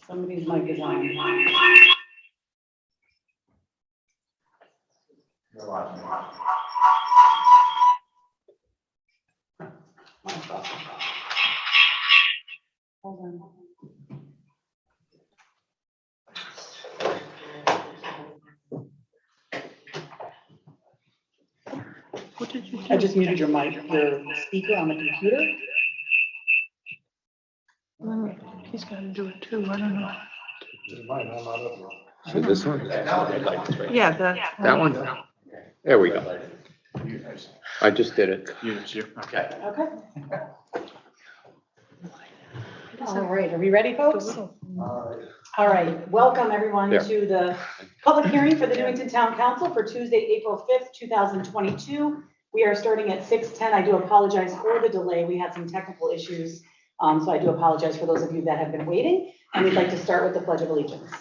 Somebody's mic is on. Hold on. What did you do? I just muted your mic, your speaker on the computer. He's got to do it too. I don't know. So this one? Yeah, That one? There we go. I just did it. Okay. All right, are we ready, folks? All right, welcome everyone Yeah. to the public hearing for the Newington Town Council for Tuesday, April 5th, 2022. We are starting at 6:10. I do apologize for the delay. We had some technical issues, so I do apologize for those of you that have been waiting. And we'd like to start with the Pledge of Allegiance.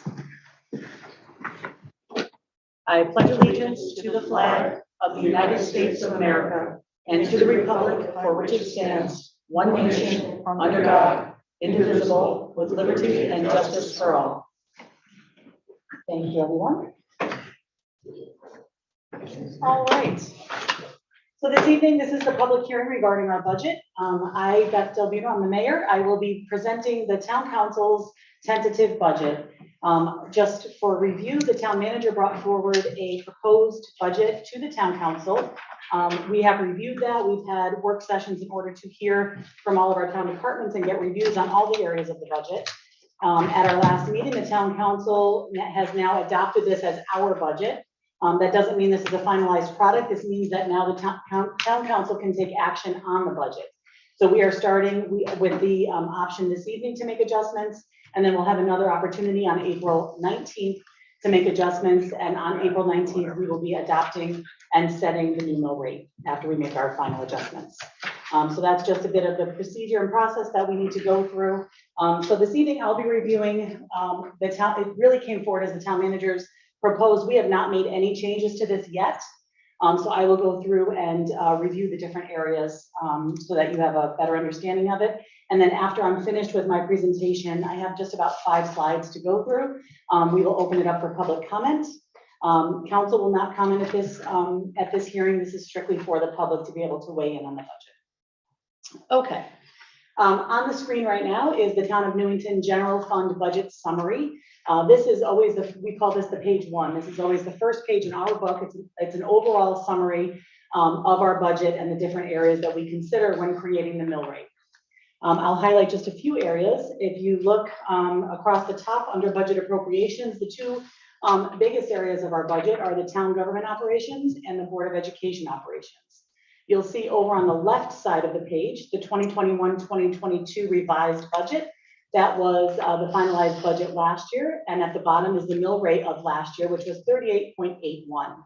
I pledge allegiance to the flag of the United States of America and to the republic for which it stands, one nation, under God, indivisible, with liberty and justice for all. Thank you, everyone. All right. So this evening, this is the public hearing regarding our budget. I, Beth Delbuno, I'm the mayor. I will be presenting the town council's tentative budget. Just for review, the town manager brought forward a proposed budget to the town council. We have reviewed that. We've had work sessions in order to hear from all of our town departments and get reviews on all the areas of the budget. At our last meeting, the town council has now adopted this as our budget. That doesn't mean this is a finalized product. This means that now the town council can take action on the budget. So we are starting with the option this evening to make adjustments, and then we'll have another opportunity on April 19th to make adjustments. And on April 19th, we will be adopting and setting the new mill rate after we make our final adjustments. So that's just a bit of the procedure and process that we need to go through. So this evening, I'll be reviewing the town. It really came forward as the town managers proposed. We have not made any changes to this yet. So I will go through and review the different areas so that you have a better understanding of it. And then after I'm finished with my presentation, I have just about 5 slides to go through. We will open it up for public comment. Council will not comment at this hearing. This is strictly for the public to be able to weigh in on the budget. Okay. On the screen right now is the Town of Newington General Fund Budget Summary. This is always we call this the page 1. This is always the first page in our book. It's an overall summary of our budget and the different areas that we consider when creating the mill rate. I'll highlight just a few areas. If you look across the top under budget appropriations, the 2 biggest areas of our budget are the town government operations and the Board of Education operations. You'll see over on the left side of the page, the 2021-2022 revised budget. That was the finalized budget last year. And at the bottom is the mill rate of last year, which was 38.81.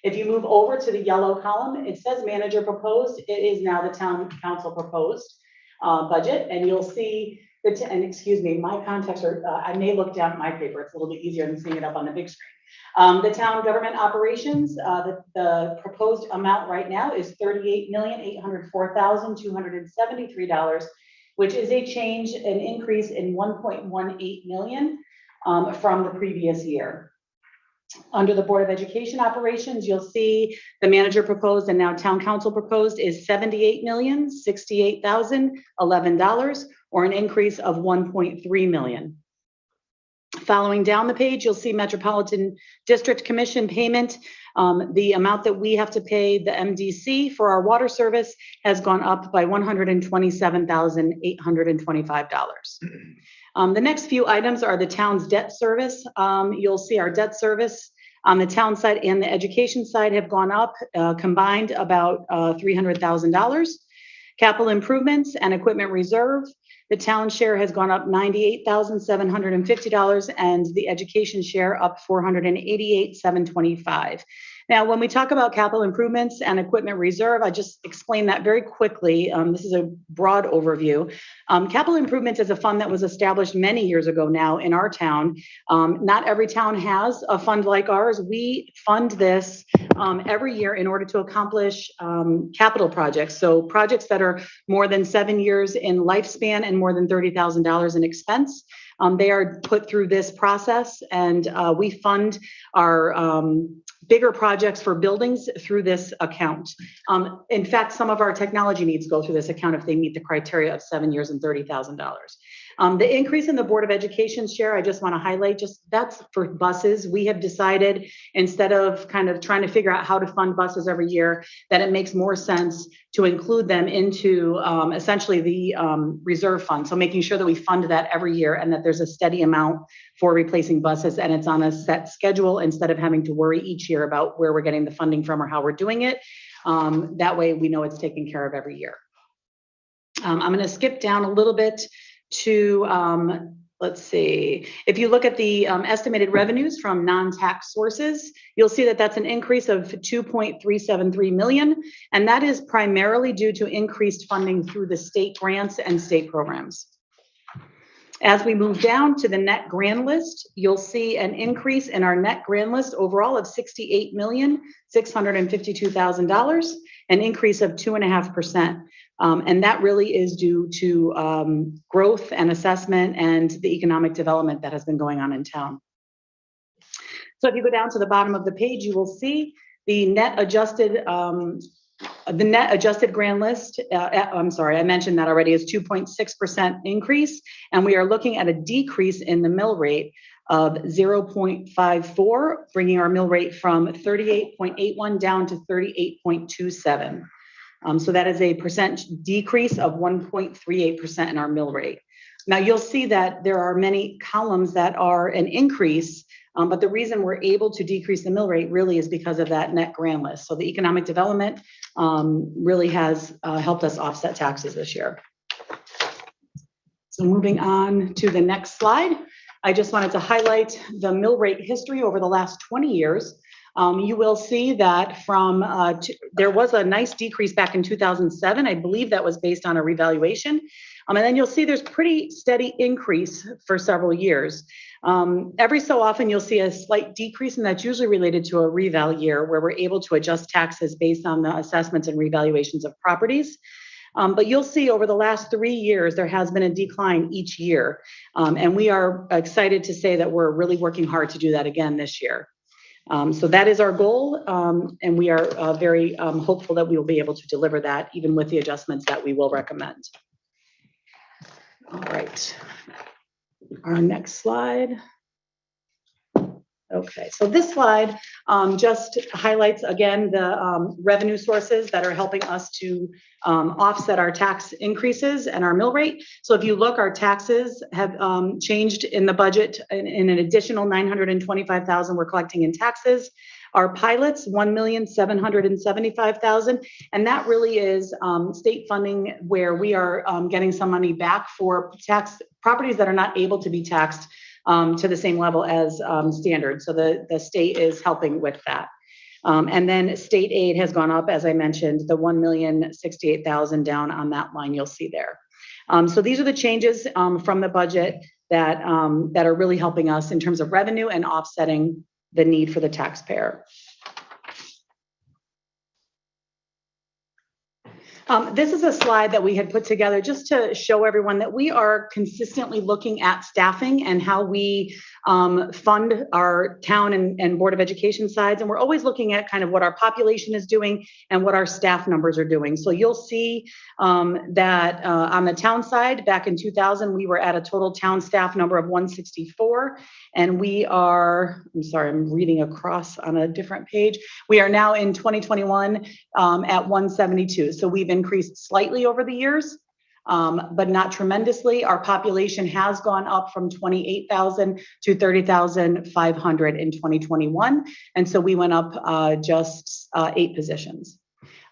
If you move over to the yellow column, it says manager proposed. It is now the town council proposed budget. And you'll see, and excuse me, my contacts are, I may look down at my paper. It's a little bit easier than seeing it up on the big screen. The town government operations, the proposed amount right now is $38,804,273, which is a change, an increase in $1.18 million from the previous year. Under the Board of Education operations, you'll see the manager proposed and now town council proposed is $78,068,011, or an increase of $1.3 million. Following down the page, you'll see Metropolitan District Commission payment. The amount that we have to pay the MDC for our water service has gone up by $127,825. The next few items are the town's debt service. You'll see our debt service on the town side and the education side have gone up combined about $300,000. Capital improvements and equipment reserve, the town share has gone up $98,750 and the education share up $488,725. Now, when we talk about capital improvements and equipment reserve, I just explain that very quickly. This is a broad overview. Capital improvements is a fund that was established many years ago now in our town. Not every town has a fund like ours. We fund this every year in order to accomplish capital projects. So projects that are more than 7 years in lifespan and more than $30,000 in expense. They are put through this process, and we fund our bigger projects for buildings through this account. In fact, some of our technology needs go through this account if they meet the criteria of 7 years and $30,000. The increase in the Board of Education share, I just want to highlight, that's for buses. We have decided, instead of kind of trying to figure out how to fund buses every year, that it makes more sense to include them into essentially the reserve fund. So making sure that we fund that every year and that there's a steady amount for replacing buses, and it's on a set schedule instead of having to worry each year about where we're getting the funding from or how we're doing it. That way we know it's taken care of every year. I'm going to skip down a little bit to, let's see, if you look at the estimated revenues from non-tax sources, you'll see that that's an increase of 2.373 million, and that is primarily due to increased funding through the state grants and state programs. As we move down to the net grand list, you'll see an increase in our net grand list overall of $68,652,000, an increase of 2.5%. And that really is due to growth and assessment and the economic development that has been going on in town. So if you go down to the bottom of the page, you will see the net adjusted grand list, I'm sorry, I mentioned that already, is 2.6% increase, and we are looking at a decrease in the mill rate of 0.54, bringing our mill rate from 38.81 down to 38.27. So that is a percent decrease of 1.38% in our mill rate. Now you'll see that there are many columns that are an increase, but the reason we're able to decrease the mill rate really is because of that net grand list. So the economic development really has helped us offset taxes this year. So moving on to the next slide, I just wanted to highlight the mill rate history over the last 20 years. You will see that from, there was a nice decrease back in 2007. I believe that was based on a revaluation. And then you'll see there's pretty steady increase for several years. Every so often you'll see a slight decrease, and that's usually related to a reval year where we're able to adjust taxes based on the assessments and revaluations of properties. But you'll see over the last 3 years, there has been a decline each year. And we are excited to say that we're really working hard to do that again this year. So that is our goal, and we are very hopeful that we will be able to deliver that even with the adjustments that we will recommend. All right, our next slide. Okay, so this slide just highlights again the revenue sources that are helping us to offset our tax increases and our mill rate. So if you look, our taxes have changed in the budget in an additional $925,000 we're collecting in taxes. Our pilots, $1,775,000, and that really is state funding where we are getting some money back for tax properties that are not able to be taxed to the same level as standard. So the state is helping with that. And then state aid has gone up, as I mentioned, the $1,068,000 down on that line you'll see there. So these are the changes from the budget that are really helping us in terms of revenue and offsetting the need for the taxpayer. This is a slide that we had put together just to show everyone that we are consistently looking at staffing and how we fund our town and Board of Education sides. And we're always looking at kind of what our population is doing and what our staff numbers are doing. So you'll see that on the town side, back in 2000, we were at a total town staff number of 164. And we are, I'm sorry, I'm reading across on a different page. We are now in 2021 at 172. So we've increased slightly over the years, but not tremendously. Our population has gone up from 28,000 to 30,500 in 2021. And so we went up just 8 positions.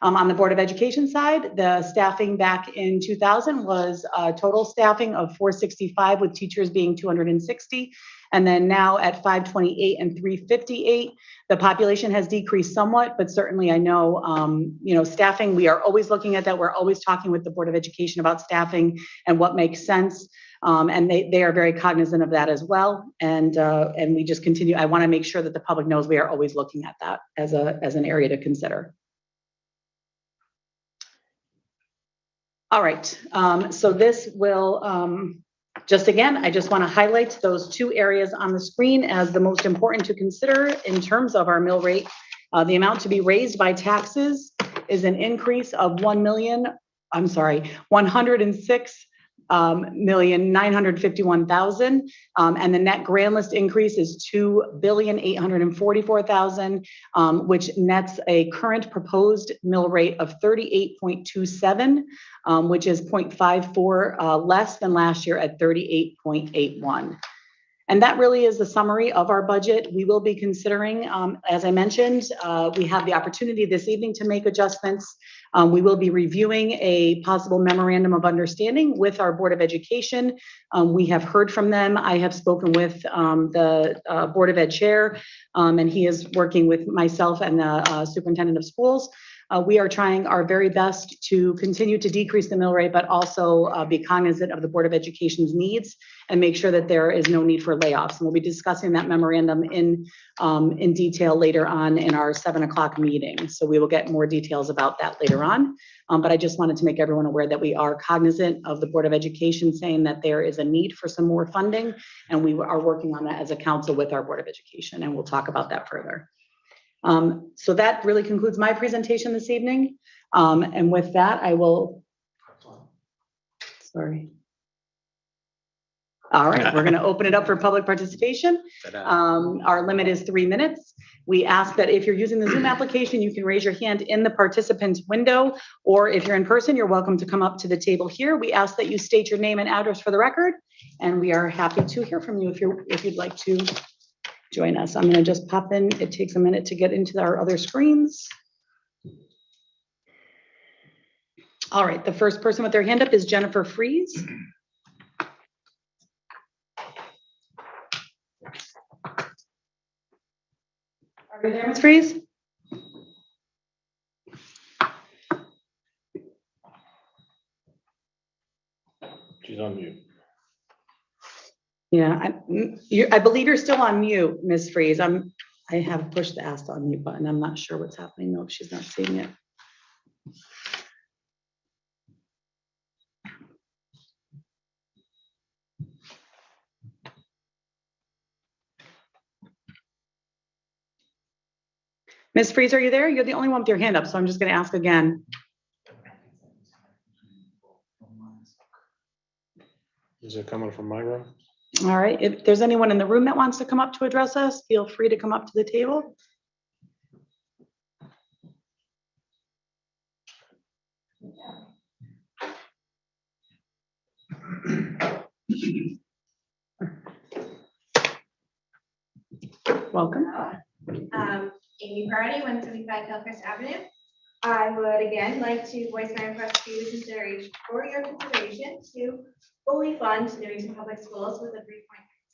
On the Board of Education side, the staffing back in 2000 was total staffing of 465 with teachers being 260. And then now at 528 and 358, the population has decreased somewhat, but certainly I know, staffing, we are always looking at that. We're always talking with the Board of Education about staffing and what makes sense. And they are very cognizant of that as well. And we just continue. I want to make sure that the public knows we are always looking at that as an area to consider. All right, so this will, just again, I just want to highlight those two areas on the screen as the most important to consider in terms of our mill rate. The amount to be raised by taxes is an increase of 106,951,000, and the net grand list increase is 2,844,000, which nets a current proposed mill rate of 38.27, which is 0.54 less than last year at 38.81. And that really is the summary of our budget. We will be considering, as I mentioned, we have the opportunity this evening to make adjustments. We will be reviewing a possible memorandum of understanding with our Board of Education. We have heard from them. I have spoken with the Board of Ed chair, and he is working with myself and the superintendent of schools. We are trying our very best to continue to decrease the mill rate, but also be cognizant of the Board of Education's needs and make sure that there is no need for layoffs. And we'll be discussing that memorandum in detail later on in our 7 o'clock meeting. So we will get more details about that later on. But I just wanted to make everyone aware that we are cognizant of the Board of Education saying that there is a need for some more funding, and we are working on that as a council with our Board of Education, and we'll talk about that further. So that really concludes my presentation this evening. And with that, I will, sorry. All right, we're going to open it up for public participation. Our limit is 3 minutes. We ask that if you're using the Zoom application, you can raise your hand in the participants window, or if you're in person, you're welcome to come up to the table here. We ask that you state your name and address for the record, and we are happy to hear from you if you'd like to join us. I'm going to just pop in. It takes a minute to get into our other screens. All right, the first person with their hand up is Jennifer Fries. Are you there, Ms. Fries? She's on mute. Yeah, I believe you're still on mute, Ms. Fries. I have pushed the ask on mute button. I'm not sure what's happening though if she's not seeing it. Ms. Fries, are you there? You're the only one with your hand up, so I'm just going to ask again. Is it coming from my room? All right, if there's anyone in the room that wants to come up to address us, feel free to come up to the table. Welcome. Amy Party, 175 Hillcrest Avenue. I would again like to voice my request for your consideration to fully fund Newington Public Schools with a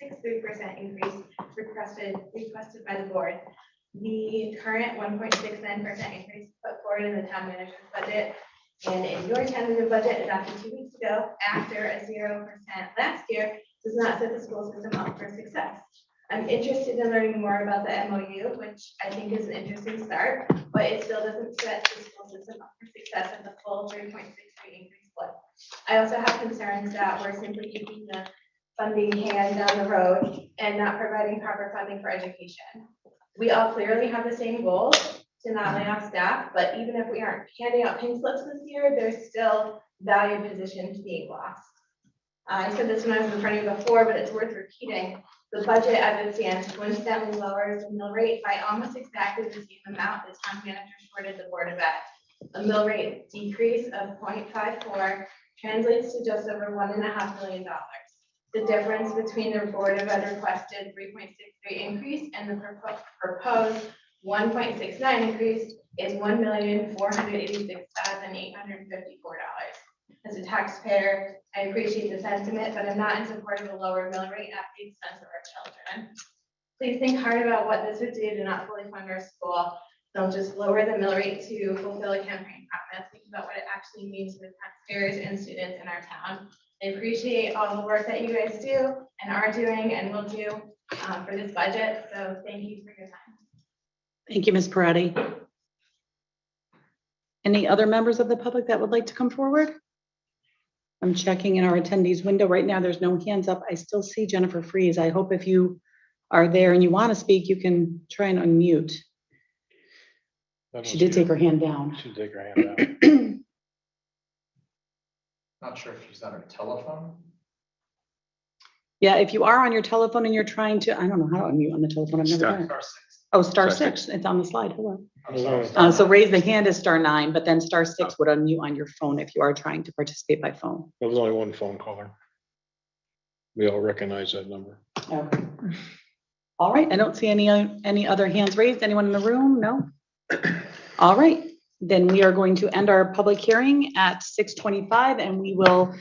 3.63% increase requested by the board. The current 1.69% increase put forward in the town manager's budget and in your tentative budget adopted 2 weeks ago after a 0% last year does not set the school system up for success. I'm interested in learning more about the MOU, which I think is an interesting start, but it still doesn't set the school system up for success at the full 3.63 increase split. I also have concerns that we're simply keeping the funding hand down the road and not providing proper funding for education. We all clearly have the same goal to not lay off staff, but even if we aren't handing out pink slips this year, there's still valued positions being lost. I said this when I was in front of you before, but it's worth repeating. The budget as it stands coincidentally lowers the mill rate by almost exactly the same amount the town manager shorted the Board of Ed. A mill rate decrease of 0.54 translates to just over $1.5 million. The difference between the Board of Ed requested 3.63 increase and the proposed 1.69 increase is $1,486,854. As a taxpayer, I I appreciate the sentiment, but I'm not in support of a lower mill rate at the expense of our children. Please think hard about what this would do to not fully fund our school. Don't just lower the mill rate to fulfill a campaign promise. Think about what it actually means to the taxpayers and students in our town. I appreciate all the work that you guys do and are doing and will do for this budget. So thank you for your time. Thank you, Ms. Peretti. Any other members of the public that would like to come forward? I'm checking in our attendees window. Right now, there's no hands up. I still see Jennifer Freeze. I hope if you are there and you want to speak, you can try and unmute. She did take her hand down. She did take her hand down. Not sure if she's on her telephone. Yeah, if you are on your telephone and you're trying to, I don't know how to unmute on the telephone. I've never done it. Star six. Oh, star Star six. It's on the slide. Hello. I'm sorry. So raise the hand is star 9, but then star 6 would unmute on your phone if you are trying to participate by phone. There was only one phone caller. We all recognize that number. Okay. All right, I don't see any other hands raised. Anyone in the room? No? All right, then we are going to end our public hearing at 6:25 and we will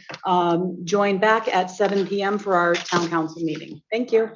join back at 7 p.m. for our town council meeting. Thank you.